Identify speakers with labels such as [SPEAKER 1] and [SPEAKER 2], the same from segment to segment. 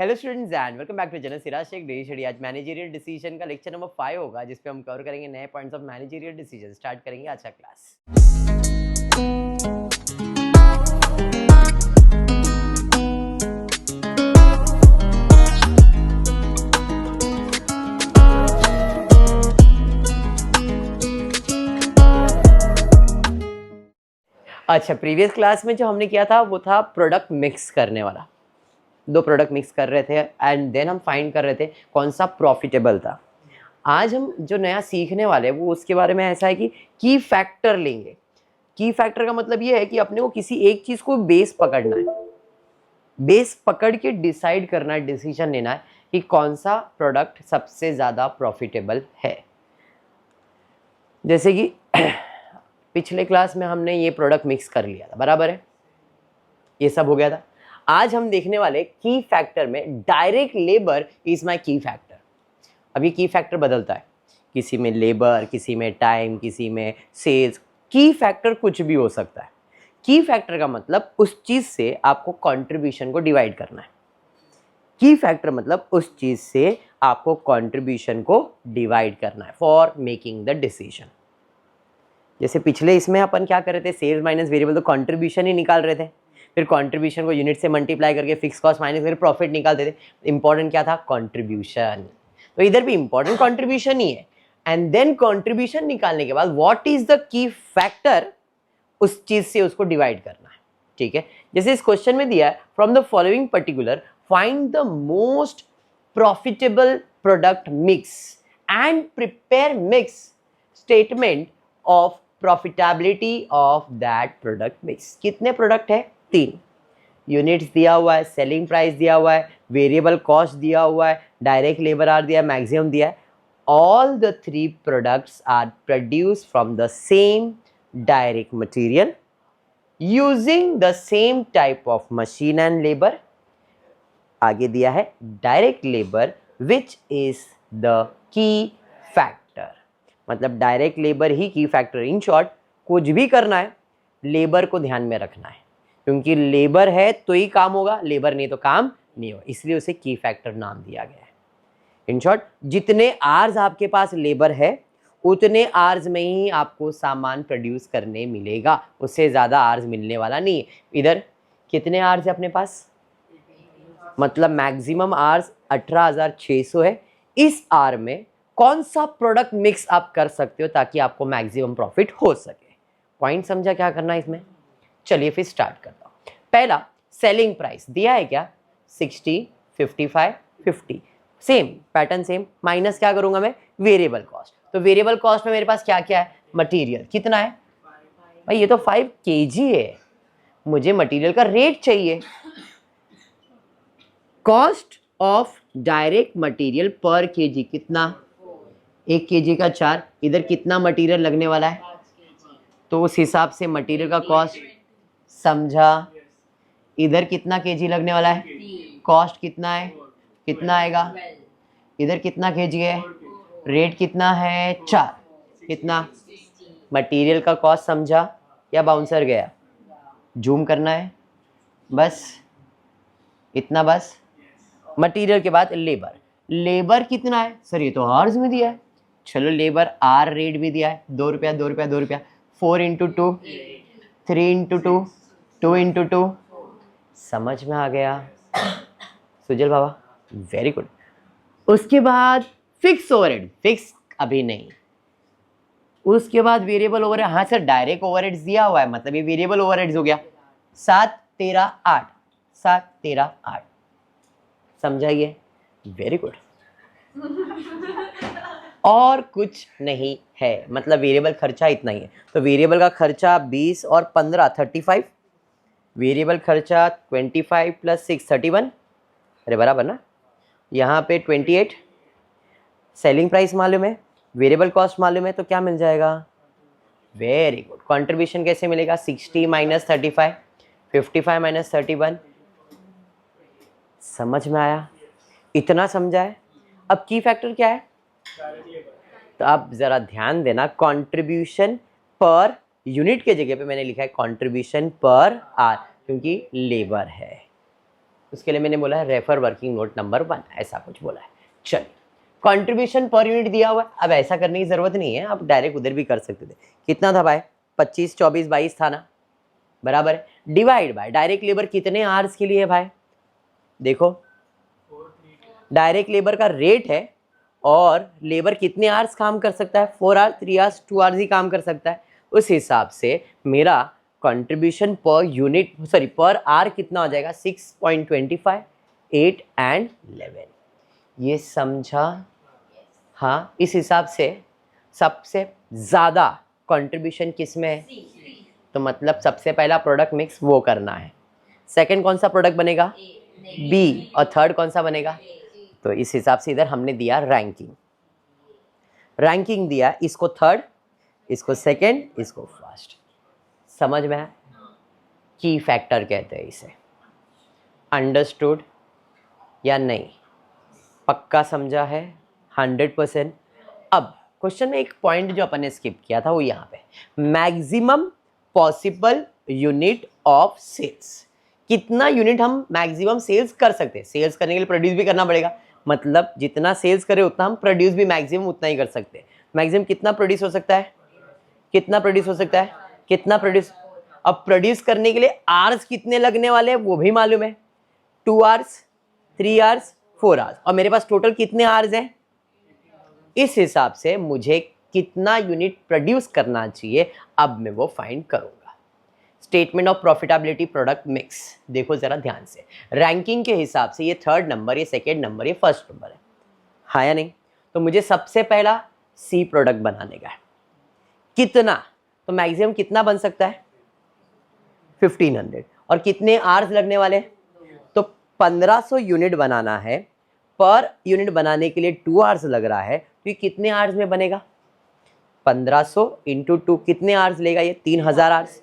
[SPEAKER 1] Hello students and welcome back to general Siraj Sheikh daily study. आज managerial decision का lecture number 5 होगा, जिस पे हम कवर करेंगे नए points of managerial decision. Start करेंगे आज का क्लास। अच्छा, प्रीवियस क्लास में जो हमने किया था वो था प्रोडक्ट मिक्स करने वाला। दो प्रोडक्ट मिक्स कर रहे थे एंड देन हम फाइंड कर रहे थे कौन सा प्रॉफिटेबल था। आज हम जो नया सीखने वाले हैं वो उसके बारे में ऐसा है कि की फैक्टर लेंगे। की फैक्टर का मतलब ये है कि अपने को किसी एक चीज को बेस पकड़ना है, बेस पकड़ के डिसाइड करना है, डिसीजन लेना है कि कौन सा प्रोडक्ट सबसे ज्यादा प्रॉफिटेबल है। जैसे कि पिछले क्लास में हमने ये प्रोडक्ट मिक्स कर लिया था, बराबर है, ये सब हो गया था। आज हम देखने वाले की फैक्टर में डायरेक्ट लेबर इज माय की फैक्टर। अब ये की फैक्टर बदलता है, किसी में लेबर, किसी में टाइम, किसी में सेल्स। की फैक्टर कुछ भी हो सकता है। की फैक्टर का मतलब उस चीज से आपको कंट्रीब्यूशन को डिवाइड करना है। की फैक्टर मतलब उस चीज से आपको कंट्रीब्यूशन को डिवाइड करना है फॉर मेकिंग द डिसीजन। जैसे पिछले इसमें अपन क्या कर रहे थे, सेल्स माइनस वेरिएबल, तो कंट्रीब्यूशन ही निकाल रहे थे। फिर कंट्रीब्यूशन को यूनिट से मल्टीप्लाई करके फिक्स कॉस्ट माइनस करके प्रॉफिट निकालते थे। इंपॉर्टेंट क्या था, कंट्रीब्यूशन। तो इधर भी इंपॉर्टेंट कंट्रीब्यूशन ही है। एंड देन कंट्रीब्यूशन निकालने के बाद what is the key factor, उस चीज से उसको डिवाइड करना है। ठीक है, जैसे इस क्वेश्चन में दिया है, from the following particular find the most profitable product mix and prepare mix statement of profitability of that product mix. कितने प्रोडक्ट है, 3। यूनिट्स दिया हुआ है, सेलिंग प्राइस दिया हुआ है, वेरिएबल कॉस्ट दिया हुआ है, डायरेक्ट लेबर आर दिया है, मैक्सिमम दिया है। All the 3 products are produced from the same direct material using the same type of machine and labour. आगे दिया है direct labour which is the key factor, मतलब डायरेक्ट लेबर ही key factor. In short, कुछ भी करना है labour को ध्यान में रखना है, क्योंकि लेबर है तो ही काम होगा, लेबर नहीं तो काम नहीं होगा, इसलिए उसे की फैक्टर नाम दिया गया है। इन शॉर्ट, जितने आवर्स आपके पास लेबर है उतने आवर्स में ही आपको सामान प्रोड्यूस करने मिलेगा, उससे ज्यादा आवर्स मिलने वाला नहीं है। इधर कितने आवर्स है अपने पास, मतलब मैक्सिमम आवर्स 18,600 है। इस आवर में कौन सा प्रोडक्ट मिक्स आप कर सकते हो ताकि आपको मैक्सिमम प्रॉफिट हो सके। पॉइंट समझा क्या करना है इसमें? चलिए फिर स्टार्ट करता हूं। पहला, सेलिंग प्राइस दिया है क्या, 60, 55, 50। Same pattern, same. माइनस क्या करूंगा मैं, वेरिएबल कॉस्ट। तो वेरिएबल कॉस्ट में मेरे पास क्या क्या है, मटेरियल कितना है भाई, ये तो 5 kg है, मुझे मटेरियल का रेट चाहिए। कॉस्ट ऑफ डायरेक्ट मटेरियल पर केजी कितना, 1 kg का 4। इधर कितना मटेरियल लगने वाला है, तो उस हिसाब से मटेरियल का कॉस्ट समझा। इधर कितना केजी लगने वाला है, कॉस्ट कितना है, कितना आएगा। इधर कितना केजी है, रेट कितना है 4, कितना। मटेरियल का कॉस्ट समझा या बाउंसर गया, जूम करना है बस, इतना बस। मटेरियल के बाद लेबर, लेबर कितना है सर, ये तो आवर्स में दिया है, चलो लेबर आर रेट भी दिया है, 2 रुपया 2 रुपया 2 रुपया। 4 × 2, 3 × 2, 2 × 2। समझ में आ गया सुजल बाबा, वेरी गुड। उसके बाद फिक्स ओवरहेड, फिक्स अभी नहीं। उसके बाद वेरिएबल ओवरहेड, हाँ सर डायरेक्ट ओवरहेड्स दिया हुआ है, मतलब ये वेरिएबल ओवरहेड्स हो गया। 7, 13, 8, 7, 13, 8। समझाइए, वेरी गुड। और कुछ नहीं है, मतलब वेरिएबल खर्चा इतना ही है। तो वेरिएबल का खर्चा 20 और 15 35, वेरिएबल खर्चा 25 + 6 31, अरे बराबर ना। यहाँ पे 28, सेलिंग प्राइस मालूम है, वेरिएबल कॉस्ट मालूम है, तो क्या मिल जाएगा, वेरी गुड। कंट्रीब्यूशन कैसे मिलेगा, 60 - 35, 55 - 31। समझ में आया, इतना समझा है। अब की फैक्टर क्या है, तो आप जरा ध्यान देना, कंट्रीब्यूशन पर यूनिट के जगह पे मैंने लिखा है कंट्रीब्यूशन पर आर, क्योंकि लेबर है। उसके लिए मैंने बोला है रेफर वर्किंग नोट नंबर 1, ऐसा कुछ बोला है। चलिए, कंट्रीब्यूशन पर यूनिट दिया हुआ है, अब ऐसा करने की जरूरत नहीं है, आप डायरेक्ट उधर भी कर सकते थे। कितना था भाई? 25, 24, 22 था ना, बराबर है। डिवाइड बाय डायरेक्ट लेबर कितने आवर्स के लिए है भाई? देखो, डायरेक्ट लेबर का रेट है और लेबर कितने आवर्स काम कर सकता है? 4 आवर्स, 3 आवर्स, 2 आवर्स ही काम कर सकता है। उस हिसाब से मेरा contribution per unit, sorry per hour कितना हो जाएगा? 6.25, 8 एंड 11। ये समझा? हाँ, इस हिसाब से सबसे ज़्यादा कंट्रीब्यूशन किस में है? तो मतलब सबसे पहला प्रोडक्ट मिक्स वो करना है। सेकंड कौन सा प्रोडक्ट बनेगा? बी। और थर्ड कौन सा बनेगा? तो इस हिसाब से इधर हमने दिया रैंकिंग, रैंकिंग दिया, इसको थर्ड, इसको सेकंड, इसको फर्स्ट। समझ में आया? की फैक्टर कहते हैं इसे। अंडरस्टूड या नहीं? पक्का समझा है? 100%। अब क्वेश्चन में एक पॉइंट जो अपन ने स्किप किया था वो यहाँ पे, maximum possible unit of sales. कितना यूनिट हम मैक्सिमम सेल्स कर सकते हैं? सेल्स करने के लिए प्रोड्यूस भी करना पड़ेगा, मतलब जितना सेल्स करे उतना हम प्रोड्यूस भी मैक्सिमम उतना ही कर सकते हैं। मैक्सिमम कितना प्रोड्यूस हो सकता है? कितना प्रोड्यूस हो सकता है? कितना प्रोड्यूस? अब प्रोड्यूस करने के लिए आवर्स कितने लगने वाले हैं वो भी मालूम है, 2 आवर्स, 3 आवर्स, 4 आवर्स, और मेरे पास टोटल कितने आवर्स हैं? इस हिसाब से मुझे कितना यूनिट प्रोड्यूस करना चाहिए, अब मैं वो फाइंड करूंगा। Statement of profitability product mix, देखो जरा ध्यान से, रैंकिंग के हिसाब से ये थर्ड नंबर, ये सेकेंड नंबर, ये फर्स्ट नंबर है, हाँ या नहीं? तो मुझे सबसे पहला सी प्रोडक्ट बनाने का है। कितना? तो मैक्सिमम कितना बन सकता है? 1500। और कितने आवर्स लगने वाले हैं? तो 1500 यूनिट बनाना है, पर यूनिट बनाने के लिए 2 आवर्स लग रहा है, तो ये कितने आवर्स में बनेगा? 1500 इंटू 2 कितने आवर्स लेगा? ये 3000 आवर्स।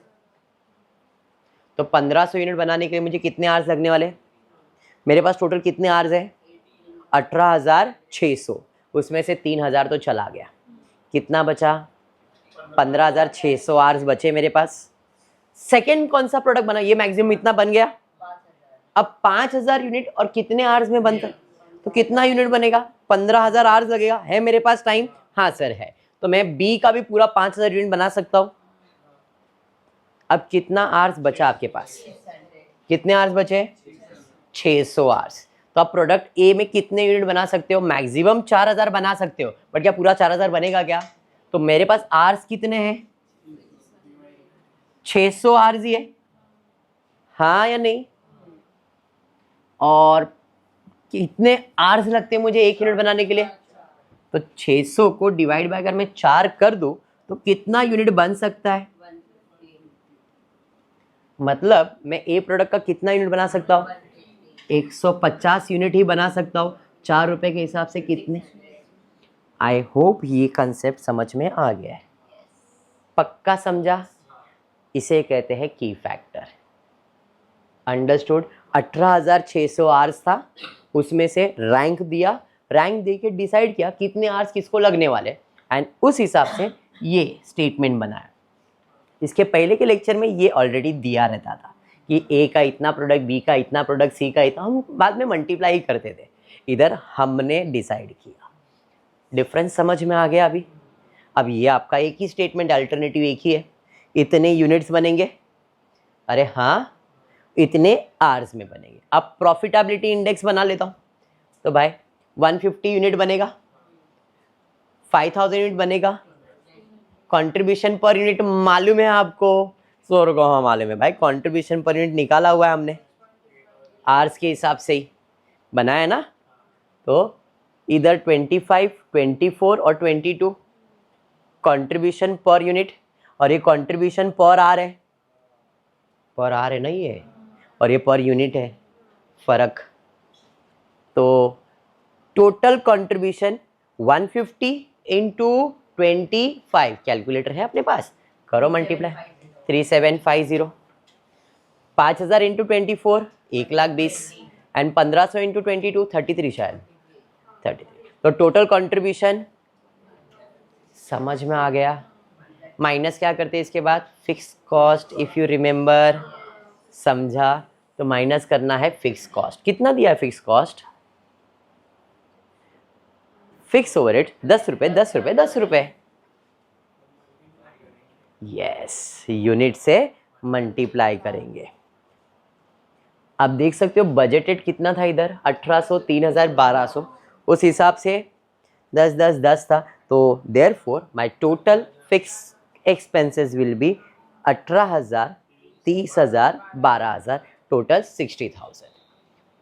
[SPEAKER 1] तो 1500 यूनिट बनाने के लिए मुझे कितने आवर्स लगने वाले? मेरे पास टोटल कितने आवर्स है? 18600, उसमें से 3000 तो चला गया, कितना बचा? 15600 आवर्स बचे मेरे पास। सेकेंड कौन सा प्रोडक्ट बना? ये मैक्सिमम इतना बन गया। अब 5000 यूनिट और कितने आवर्स में बनता? तो कितना यूनिट बनेगा? 15000 आवर्स लगेगा। है मेरे पास टाइम? हाँ सर है। तो मैं बी का भी पूरा 5000 यूनिट बना सकता हूं। अब कितना आवर्स बचा आपके पास? कितने आवर्स बचे? 600 आवर्स। तो आप प्रोडक्ट ए में कितने यूनिट बना सकते हो? मैक्सिमम 4000 बना सकते हो, बट क्या पूरा 4000 बनेगा क्या? तो मेरे पास आवर्स कितने हैं? 600 आवर्स ही है, हाँ या नहीं? और कितने आवर्स लगते हैं मुझे एक यूनिट बनाने के लिए? तो 600 को डिवाइड बाय अगर मैं 4 कर दूं तो कितना यूनिट बन सकता है? मतलब मैं ए प्रोडक्ट का कितना यूनिट बना सकता हूँ? 150 यूनिट ही बना सकता हूँ। 4 रुपए के हिसाब से कितने? आई होप ये कंसेप्ट समझ में आ गया है। पक्का समझा? इसे कहते हैं की फैक्टर। अंडरस्टूड? 18600 आवर्स था, उसमें से रैंक दिया, रैंक दे के डिसाइड किया कितने आवर्स किसको लगने वाले, एंड उस हिसाब से ये स्टेटमेंट बनाया। इसके पहले के लेक्चर में ये ऑलरेडी दिया रहता था कि ए का इतना प्रोडक्ट, बी का इतना प्रोडक्ट, सी का इतना, हम बाद में मल्टीप्लाई करते थे। इधर हमने डिसाइड किया। डिफरेंस समझ में आ गया अभी? अब ये आपका एक ही स्टेटमेंट, अल्टरनेटिव एक ही है। इतने यूनिट्स बनेंगे, अरे हाँ इतने आवर्स में बनेंगे। अब प्रॉफिटेबिलिटी इंडेक्स बना लेता हूँ। तो भाई 150 यूनिट बनेगा, 5000 यूनिट बनेगा। कंट्रीब्यूशन पर यूनिट मालूम है आपको? सौर को हाँ मालूम है भाई, कंट्रीब्यूशन पर यूनिट निकाला हुआ है हमने, आवर्स के हिसाब से ही बनाया है ना। तो इधर 25, 24 और 22 कंट्रीब्यूशन पर यूनिट, और ये कंट्रीब्यूशन पर आवर है, पर आवर है ना ये, और ये पर यूनिट है, फर्क। तो टोटल कंट्रीब्यूशन 150 इंटू 25, कैलकुलेटर है अपने पास, करो मल्टीप्लाई, 3750। 5000 इंटू 24 1,20,000, एंड 1500 इंटू 22 33, शायद 33। तो टोटल कंट्रीब्यूशन समझ में आ गया? माइनस क्या करते हैं इसके बाद? Fix cost, if you remember, समझा? तो माइनस करना है फिक्स कॉस्ट। कितना दिया है फिक्स कॉस्ट? फिक्स ओवरहेड 10 रुपए 10 रुपए 10 रुपए। यस, यूनिट से मल्टीप्लाई करेंगे। आप देख सकते हो बजटेड कितना था इधर, 1800, 3000, 1200। उस हिसाब से 10 10 10 था, तो therefore my total fix expenses will be 18,000, 30,000, 12,000, total 60,000।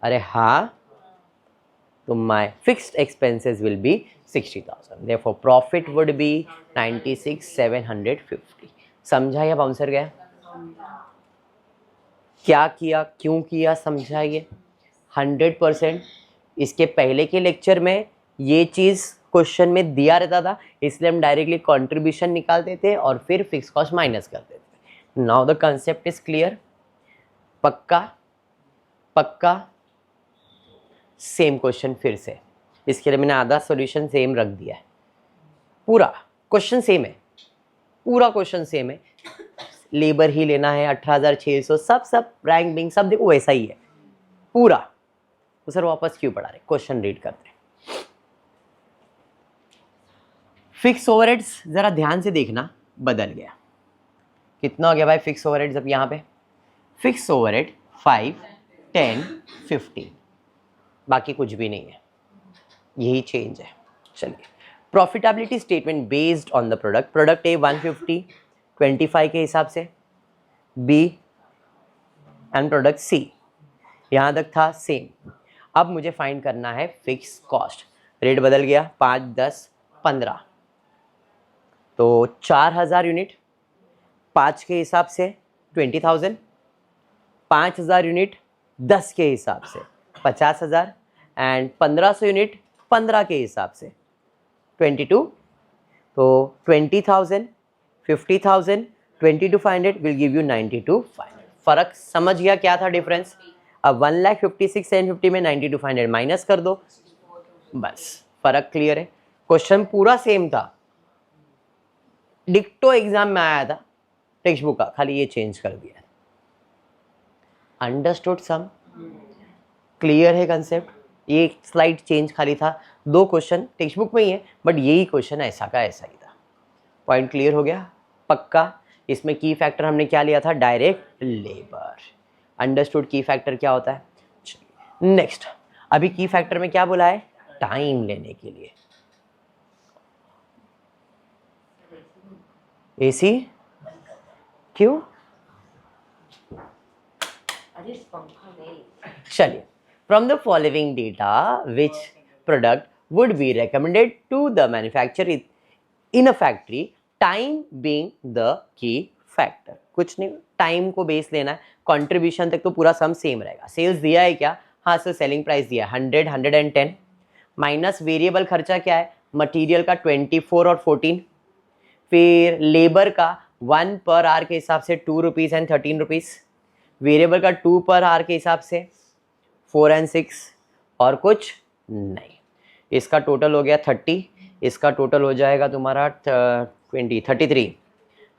[SPEAKER 1] अरे हाँ, तो my fixed expenses will be 60,000, therefore profit would be 96,750। समझा या बाउंसर गया? क्या किया, क्यों किया, समझाइए। 100%। इसके पहले के लेक्चर में ये चीज़ क्वेश्चन में दिया रहता था, इसलिए हम डायरेक्टली कंट्रीब्यूशन निकालते थे और फिर फिक्स कॉस्ट माइनस करते थे। Now the concept is clear. पक्का पक्का। सेम क्वेश्चन फिर से, इसके लिए मैंने आधा सॉल्यूशन सेम रख दिया है। पूरा क्वेश्चन सेम है, पूरा क्वेश्चन सेम है। लेबर ही लेना है 18,600, सब रैंक बिंग सब देखो वैसा ही है पूरा। तो सर वापस क्यों पढ़ा रहे, क्वेश्चन रीड करते हैं। फिक्स ओवरहेड्स जरा ध्यान से देखना, बदल गया। कितना हो गया भाई फिक्स ओवरहेड्स? अब यहाँ पे फिक्स ओवरहेड 5, 10, 15, बाकी कुछ भी नहीं है, यही चेंज है। चलिए, profitability statement based on the product. Product ए 150, 25 के हिसाब से, बी एंड प्रोडक्ट सी यहाँ तक था सेम। अब मुझे फाइंड करना है फिक्स कॉस्ट। रेट बदल गया, 5, 10, 15, तो 4,000 यूनिट 5 के हिसाब से 20,000, 5,000 यूनिट 10 के हिसाब से 50,000, एंड 1,500 यूनिट 15 के हिसाब से 22, तो 20,000, 50,000, 22,500 विल गिव यू 92,500। फर्क समझ गया क्या था डिफरेंस? अब 1,56,750 में 92,500 माइनस कर दो, बस फर्क क्लियर है। क्वेश्चन पूरा सेम था, डिक्टो एग्जाम में आया था टेक्स्ट बुक का, खाली ये चेंज कर दिया। अंडरस्टूड सम? क्लियर है कंसेप्ट? ये स्लाइड चेंज खाली था, 2 क्वेश्चन टेक्स्ट बुक में ही है, बट यही क्वेश्चन ऐसा का ऐसा ही था। पॉइंट क्लियर हो गया? पक्का। इसमें की फैक्टर हमने क्या लिया था? Direct labour. अंडरस्टूड की फैक्टर क्या होता है? नेक्स्ट, अभी की फैक्टर में क्या बोला है? टाइम लेने के लिए। एसी क्यों? चलिए, from the following data which product would be recommended to the manufacturer in a factory, time being the key factor. कुछ नहीं, टाइम को बेस लेना है, कंट्रीब्यूशन तक तो पूरा सम सेम रहेगा। सेल्स दिया है क्या? हाँ सर, सेलिंग प्राइस दिया है 100, 110, माइनस वेरिएबल खर्चा क्या है? मटेरियल का 24 और 14, फिर लेबर का 1 पर आवर के हिसाब से 2 रुपीज़ एंड 13 रुपीज़, वेरिएबल का 2 पर आवर के हिसाब से 4 एंड 6, और कुछ नहीं। इसका टोटल हो गया 30, इसका टोटल हो जाएगा तुम्हारा 20, 33,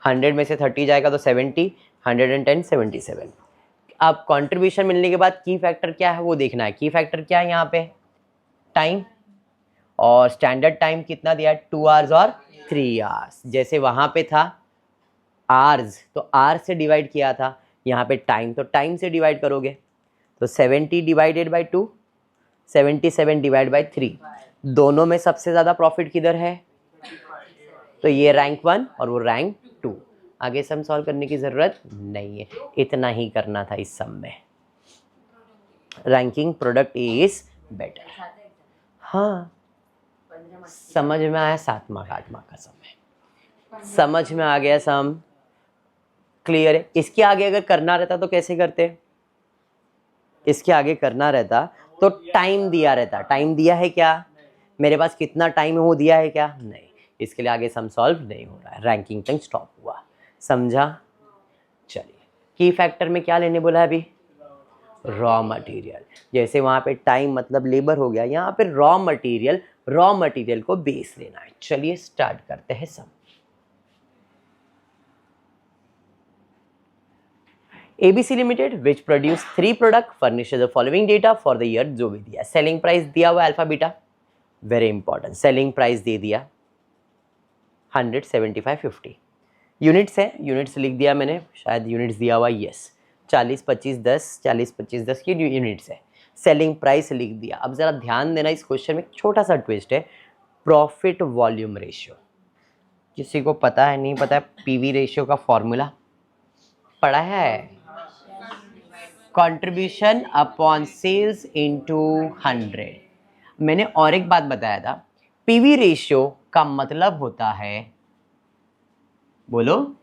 [SPEAKER 1] 100 में से 30 जाएगा तो 70, 110, 77। अब कंट्रीब्यूशन मिलने के बाद की फैक्टर क्या है वो देखना है। की फैक्टर क्या है यहाँ पे? टाइम, और स्टैंडर्ड टाइम कितना दिया है? 2 आवर्स और 3 आवर्स। जैसे वहाँ पे था आवर्स, तो आवर्स से डिवाइड किया था, यहाँ पे टाइम, तो टाइम से डिवाइड करोगे, तो 70 डिवाइडेड बाई 2, 77 डिवाइड बाई 3। दोनों में सबसे ज़्यादा प्रॉफिट किधर है? तो ये रैंक 1 और वो रैंक 2। आगे सम सॉल्व करने की ज़रूरत नहीं है, इतना ही करना था इस सम में। Ranking product is better. हाँ, समझ में आया? 7 मार्क 8 मार्क का सम है, समझ में आ गया सम? क्लियर है? इसके आगे अगर करना रहता तो कैसे करते? इसके आगे करना रहता तो टाइम दिया रहता। टाइम दिया है क्या? मेरे पास कितना टाइम है वो दिया है क्या? नहीं। इसके लिए आगे सम सॉल्व नहीं हो रहा है, रैंकिंग तक स्टॉप हुआ। समझा? चलिए, की फैक्टर में क्या लेने बोला है अभी? Raw material. जैसे वहाँ पे टाइम मतलब लेबर हो गया, यहाँ पे रॉ मटेरियल को बेस लेना है। चलिए स्टार्ट करते हैं sum. ABC limited which produce 3 product furnishes the following data for the year, जो भी दिया। सेलिंग प्राइस दिया हुआ alpha beta, very important. Selling price दे दिया 175.50। यूनिट्स है, यूनिट्स लिख दिया मैंने, शायद यूनिट्स दिया हुआ, यस 40 25 10, 40 25 10 की यूनिट्स है। सेलिंग प्राइस लिख दिया। अब जरा ध्यान देना, इस क्वेश्चन में छोटा सा ट्विस्ट है, प्रॉफिट वॉल्यूम रेशियो। किसी को पता है नहीं पता है पीवी रेशियो का फॉर्मूला पढ़ा है? Contribution upon sales into 100। मैंने और एक बात बताया था, पीवी रेशियो का मतलब होता है, बोलो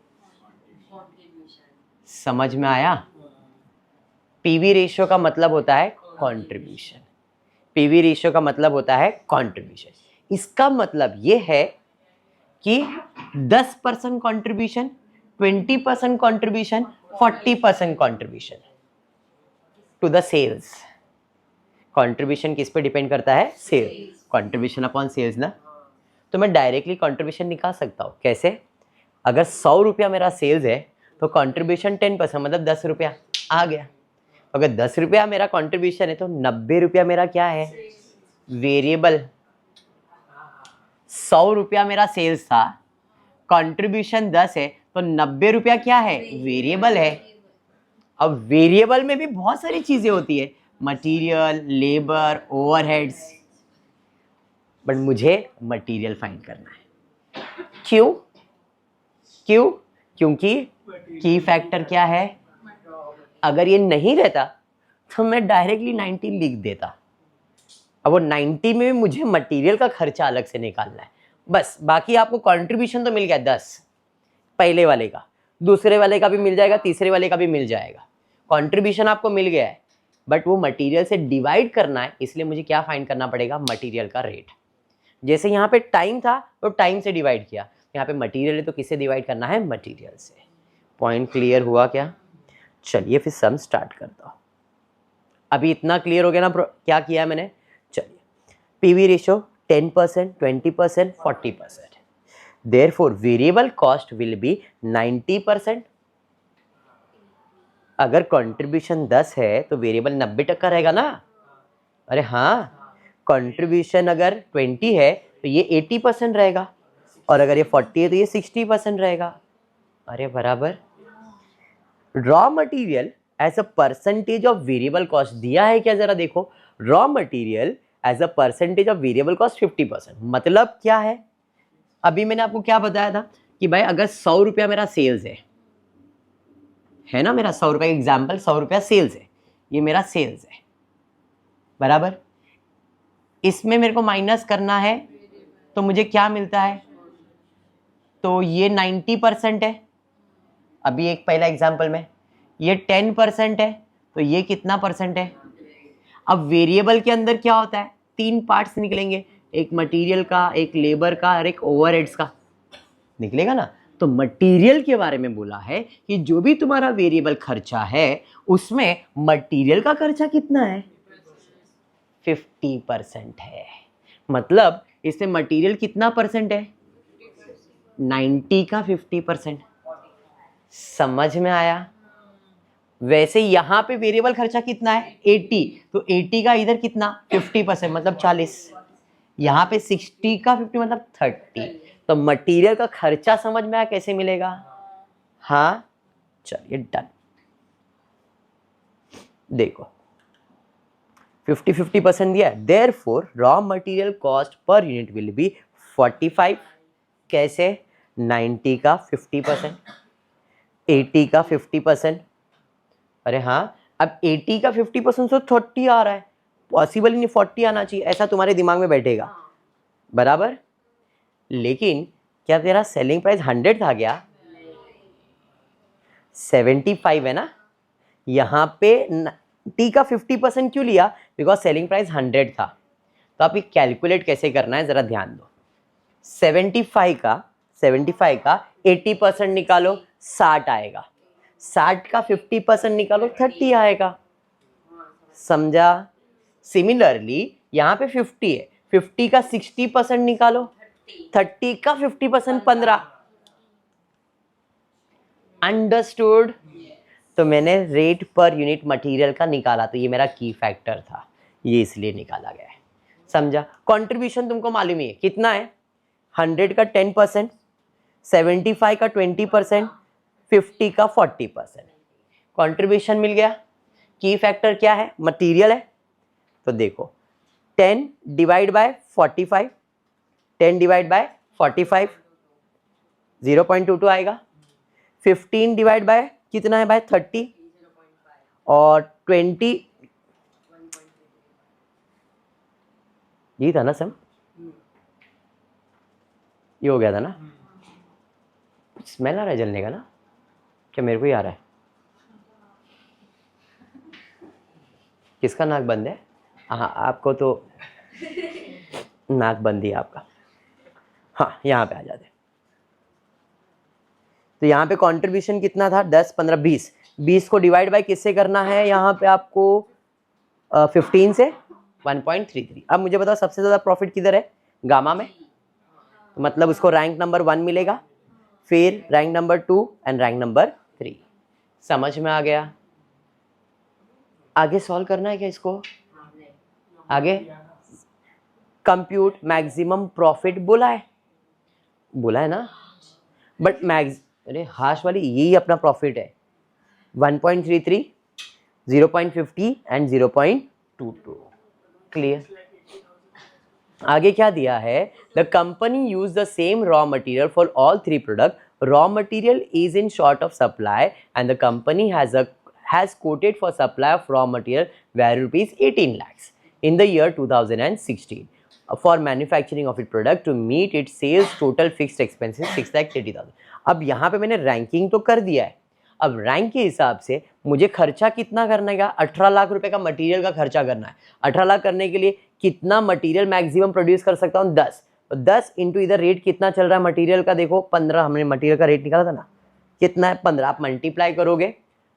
[SPEAKER 1] समझ में आया? पीवी रेशियो का मतलब होता है कंट्रीब्यूशन। पीवी रेशियो का मतलब होता है कंट्रीब्यूशन। इसका मतलब ये है कि 10% contribution, 20% contribution, 40% contribution to the sales. Contribution किस पे डिपेंड करता है? सेल्स। कंट्रीब्यूशन अपॉन सेल्स ना। तो मैं डायरेक्टली कंट्रीब्यूशन निकाल सकता हूँ। कैसे? अगर 100 रुपया मेरा सेल्स है तो कंट्रीब्यूशन 10% मतलब 10 रुपया आ गया। अगर 10 रुपया मेरा कंट्रीब्यूशन है तो 90 रुपया मेरा क्या है? वेरिएबल। 100 रुपया मेरा सेल्स था, कंट्रीब्यूशन 10 है तो 90 रुपया क्या है? वेरिएबल है। अब वेरिएबल में भी बहुत सारी चीजें होती है, मटेरियल, लेबर, ओवरहेड्स, बट मुझे मटेरियल फाइंड करना है। क्यों? क्यों? क्योंकि की फैक्टर क्या है? अगर ये नहीं रहता तो मैं डायरेक्टली 90 लिख देता। अब वो 90 में भी मुझे मटेरियल का खर्चा अलग से निकालना है बस। बाकी आपको कंट्रीब्यूशन तो मिल गया 10, पहले वाले का, दूसरे वाले का भी मिल जाएगा, तीसरे वाले का भी मिल जाएगा। कंट्रीब्यूशन आपको मिल गया है, बट वो मटेरियल से डिवाइड करना है, इसलिए मुझे क्या फाइंड करना पड़ेगा? मटेरियल का रेट। जैसे यहाँ पे टाइम था तो टाइम से डिवाइड किया, यहाँ पे मटेरियल है तो किससे डिवाइड करना है? मटेरियल से। पॉइंट क्लियर हुआ क्या? चलिए फिर सम स्टार्ट करता हूँ। अभी इतना क्लियर हो गया ना क्या किया है मैंने? चलिए, PV ratio 10%, 20%, 40%। Therefore variable cost will be 90%। अगर कंट्रीब्यूशन 10 है तो वेरिएबल 90% रहेगा ना? अरे हाँ, कंट्रीब्यूशन अगर 20 है तो ये 80% रहेगा, और अगर ये 40 है तो ये 60% रहेगा। अरे बराबर। Raw material as a percentage of variable cost दिया है क्या? जरा देखो, raw material as a percentage of variable cost 50%। मतलब क्या है? अभी मैंने आपको क्या बताया था कि भाई अगर 100 रुपया मेरा सेल्स है ना, मेरा 100 रुपया एग्जाम्पल, 100 रुपया सेल्स है, ये मेरा सेल्स है बराबर। इसमें मेरे को माइनस करना है तो मुझे क्या मिलता है? तो ये 90% है। अभी एक पहला एग्जाम्पल में ये 10% है, तो ये कितना परसेंट है? अब वेरिएबल के अंदर क्या होता है? 3 पार्ट्स निकलेंगे, एक मटेरियल का, एक लेबर का और एक ओवरहेड्स का निकलेगा ना। तो मटेरियल के बारे में बोला है कि जो भी तुम्हारा वेरिएबल खर्चा है उसमें मटेरियल का खर्चा कितना है? 50% है। मतलब इसमें मटेरियल कितना परसेंट है? 90 का 50%। समझ में आया? वैसे यहां पे वेरिएबल खर्चा कितना है? 80, तो 80 का इधर कितना? 50% मतलब 40। यहाँ पे 60 का 50 मतलब 30। तो मटेरियल का खर्चा समझ में आया कैसे मिलेगा? हाँ चलिए डन। देखो 50-50% दिया है, therefore raw material cost per unit will be 45। कैसे? 90 का 50%, 80 का 50%। अरे हाँ, अब 80 का 50% से 30 आ रहा है, पॉसिबल ही नहीं 40 आना चाहिए, ऐसा तुम्हारे दिमाग में बैठेगा बराबर। लेकिन क्या तेरा सेलिंग प्राइस 100 था क्या? 75 है ना। यहाँ पे 90 का 50% क्यों लिया? बिकॉज सेलिंग प्राइस 100 था। तो आप ये कैलकुलेट कैसे करना है जरा ध्यान दो। 75 का 80% निकालो, 60 आएगा। 60 का 50% निकालो, 30 आएगा। समझा? सिमिलरली यहाँ पे 50 है, 50 का 60% निकालो, 30 का 50% 15। अंडरस्टूड? तो मैंने रेट पर यूनिट मटेरियल का निकाला, तो ये मेरा की फैक्टर था, ये इसलिए निकाला गया है। समझा? कंट्रीब्यूशन तुमको मालूम ही है कितना है, 100 का 10%, 75 का 20%, 50 का 40%। कंट्रीब्यूशन मिल गया। की फैक्टर क्या है? मटेरियल है। तो देखो 10 डिवाइड बाय 45, 10 डिवाइड बाय 45 0.22 आएगा। 15 डिवाइड बाय कितना है भाई? 30 और 20 ये था ना सम, ये हो गया था ना। स्मेल आ रहा है जलने का ना, क्या मेरे को ही आ रहा है? किसका नाक बंद है? हाँ आपको तो नाक बंद ही है आपका। हाँ यहाँ पे आ जाते। तो यहाँ पे कंट्रीब्यूशन कितना था? 10, 15, 20। 20 को डिवाइड बाय किससे करना है? यहाँ पे आपको 15 से 1.33। अब मुझे बताओ सबसे ज़्यादा प्रॉफिट किधर है? गामा में। तो मतलब उसको रैंक नंबर 1 मिलेगा, फिर rank number 2 and rank number 3। समझ में आ गया? आगे सॉल्व करना है क्या इसको? आगे कंप्यूट मैक्सिमम प्रॉफिट बोला है ना, बट अरे हाश वाली यही अपना प्रॉफिट है, 1.33, 0.50 एंड 0.22। क्लियर? आगे क्या दिया है? The company use the same raw material for all 3 product. Raw material is in short of supply and the company has quoted for supply of raw material value rupees 18 lakhs in the year 2016 for manufacturing of its product to meet its sales total fixed expenses 6,80,000. अब यहाँ पे मैंने ranking तो कर दिया है, अब rank के हिसाब से मुझे खर्चा कितना करना है? 18 लाख रुपए का मटेरियल का खर्चा करना है। 18 लाख करने के लिए कितना मटेरियल मैक्सिमम प्रोड्यूस कर सकता हूँ? 10। तो 10 इंटू इधर रेट कितना चल रहा है मटेरियल का? देखो 15, हमने मटेरियल का रेट निकाला था ना, कितना है? 15। आप मल्टीप्लाई करोगे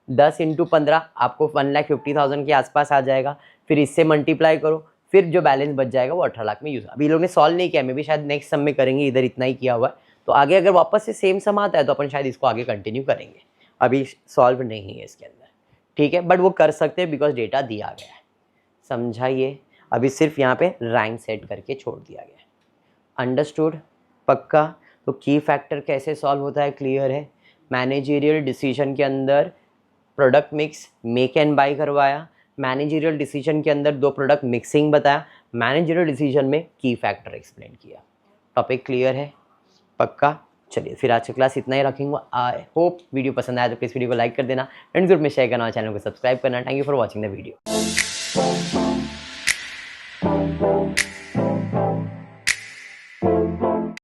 [SPEAKER 1] 10 इंटू 15 आपको 1,50,000 के आसपास आ जाएगा। फिर इससे मल्टीप्लाई करो, फिर जो बैलेंस बच जाएगा वो 18 लाख में यूज। अभी लोग ने सॉल्व नहीं किया, मैं भी शायद नेक्स्ट सम में करेंगे, इधर इतना ही किया हुआ है। तो आगे अगर वापस से सेम सम आता है तो अपन शायद इसको आगे कंटिन्यू करेंगे, अभी सॉल्व नहीं है इसके अंदर, ठीक है? बट वो कर सकते हैं बिकॉज डेटा दिया गया है। समझाइए? अभी सिर्फ यहाँ पे रैंक सेट करके छोड़ दिया गया है। अंडरस्टूड? पक्का? तो की फैक्टर कैसे सॉल्व होता है? क्लियर है? मैनेजरियल डिसीजन के अंदर product mix make and buy करवाया, मैनेजरियल डिसीजन के अंदर 2 प्रोडक्ट मिक्सिंग बताया, मैनेजरियल डिसीजन में की फैक्टर एक्सप्लेन किया। टॉपिक क्लियर है? पक्का? चलिए फिर आज की क्लास इतना ही रखेंगे। आई होप वीडियो पसंद आया तो प्लीज़ वीडियो को लाइक कर देना, फ्रेंड्स ग्रुप में शेयर करना, चैनल को सब्सक्राइब करना। Thank you for watching the video.